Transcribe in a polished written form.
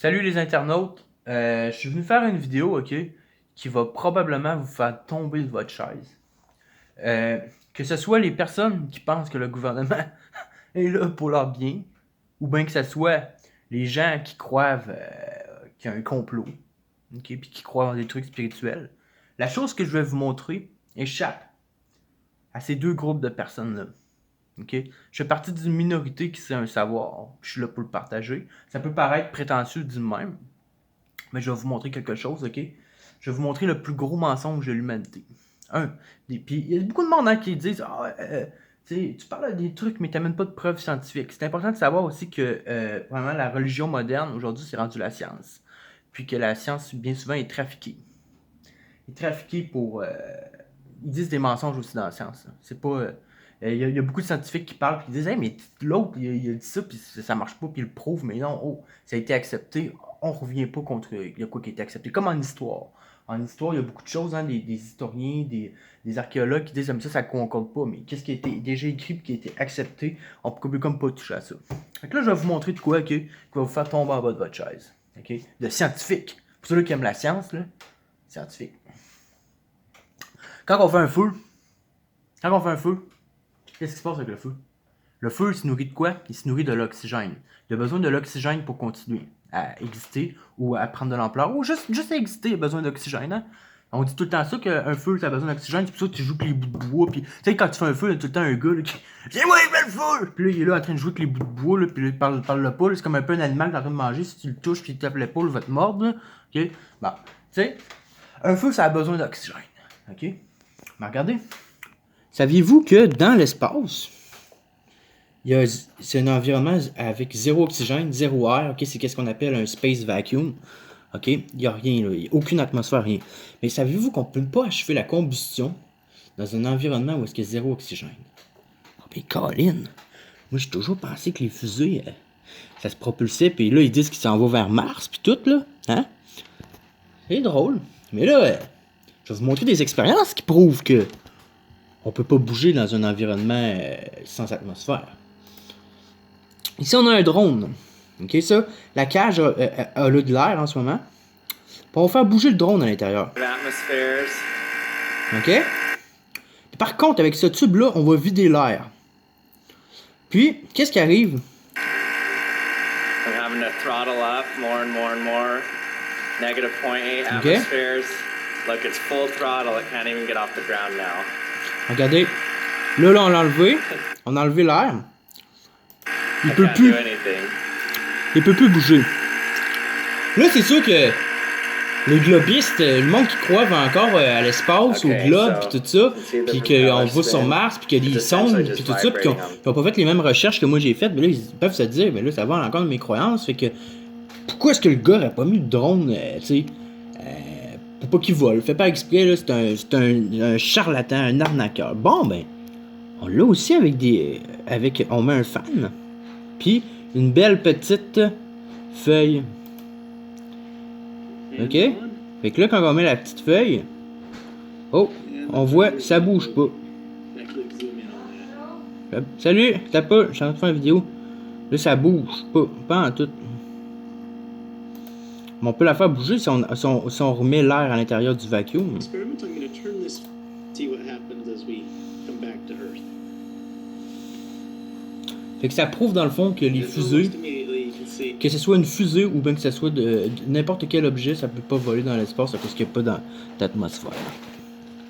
Salut les internautes, je suis venu faire une vidéo, ok, qui va probablement vous faire tomber de votre chaise. Que ce soit les personnes qui pensent que le gouvernement est là pour leur bien, ou bien que ce soit les gens qui croient qu'il y a un complot, ok, puis qui croient dans des trucs spirituels. La chose que je vais vous montrer échappe à ces deux groupes de personnes-là. Okay? Je fais partie d'une minorité qui sait un savoir. Je suis là pour le partager. Ça peut paraître prétentieux du même, mais je vais vous montrer quelque chose, ok? Je vais vous montrer le plus gros mensonge de l'humanité. Puis il y a beaucoup de monde hein, qui disent tu parles des trucs, mais tu n'amènes pas de preuves scientifiques. C'est important de savoir aussi que vraiment la religion moderne, aujourd'hui, c'est rendu la science. Puis que la science, bien souvent, est trafiquée. Est trafiquée pour... ils disent des mensonges aussi dans la science. C'est pas... Il y a beaucoup de scientifiques qui parlent et qui disent hey, mais l'autre, il a dit ça, puis ça marche pas, puis il le prouve, mais non, ça a été accepté, on revient pas contre il y a quoi qui a été accepté. Comme en histoire. En histoire, il y a beaucoup de choses, hein, des historiens, des archéologues qui disent comme ça concorde pas, mais qu'est-ce qui a été déjà écrit et qui a été accepté, on peut comme pas toucher à ça. Donc là, je vais vous montrer de quoi qui va vous faire tomber en bas de votre chaise. Okay? De scientifique. Pour ceux qui aiment la science, là, scientifique. Quand on fait un feu, qu'est-ce qui se passe avec le feu? Le feu, il se nourrit de quoi? Il se nourrit de l'oxygène. Il a besoin de l'oxygène pour continuer à exister ou à prendre de l'ampleur. Ou juste à exister, il a besoin d'oxygène. Hein? On dit tout le temps ça qu'un feu, ça a besoin d'oxygène. C'est pour ça que tu joues avec les bouts de bois. Puis, tu sais, quand tu fais un feu, il y a tout le temps un gars là, qui viens moi, il fait le feu! Puis là, il est là en train de jouer avec les bouts de bois. Là, puis là, il parle le pas. C'est comme un peu un animal qui est en train de manger. Si tu le touches puis il tape l'épaule, il va te mordre. Là. Ok? Bon, tu sais, un feu, ça a besoin d'oxygène. Ok? Mais regardez. Saviez-vous que dans l'espace, c'est un environnement avec zéro oxygène, zéro air, ok? C'est ce qu'on appelle un space vacuum. Ok? Il n'y a rien, là. Il n'y a aucune atmosphère, rien. Mais saviez-vous qu'on ne peut pas achever la combustion dans un environnement où est-ce qu'il y a zéro oxygène? Oh, mais Colin! Moi, j'ai toujours pensé que les fusées, ça se propulsait, puis là, ils disent qu'ils s'en vont vers Mars, puis tout, là. Hein? C'est drôle. Mais là, je vais vous montrer des expériences qui prouvent que on peut pas bouger dans un environnement sans atmosphère. Ici, on a un drone. Ok, ça, la cage a de l'air en ce moment. On va faire bouger le drone à l'intérieur. Ok? Et par contre, avec ce tube-là, on va vider l'air. Puis, qu'est-ce qui arrive? Ok? Look, it's full throttle. It can't even get off the ground now. Regardez. Là, on l'a enlevé. On a enlevé l'air. Il peut plus. Il peut plus bouger. Là, c'est sûr que les globistes, le monde qui croit encore à l'espace, au globe, puis tout ça, puis qu'on va sur Mars, puis qu'il y a des sondes, puis tout ça, puis qu'ils n'ont pas fait les mêmes recherches que moi j'ai faites, mais là, ils peuvent se dire, mais là, ça va encore de mes croyances, fait que pourquoi est-ce que le gars n'a pas mis de drone, tu sais, pour pas qu'il vole, fait pas exprès, là, c'est un charlatan, un arnaqueur. Bon, ben, on l'a aussi on met un fan, puis une belle petite feuille. Ok? Fait que là, quand on met la petite feuille, oh, on voit, ça bouge pas. Salut, t'as pas, je suis en train de faire une vidéo. Là, ça bouge pas en tout. Mais on peut la faire bouger si on remet l'air à l'intérieur du vacuum. Fait que ça prouve dans le fond que les fusées, que ce soit une fusée ou bien que ce soit de n'importe quel objet, ça peut pas voler dans l'espace parce qu'il n'y a pas d'atmosphère.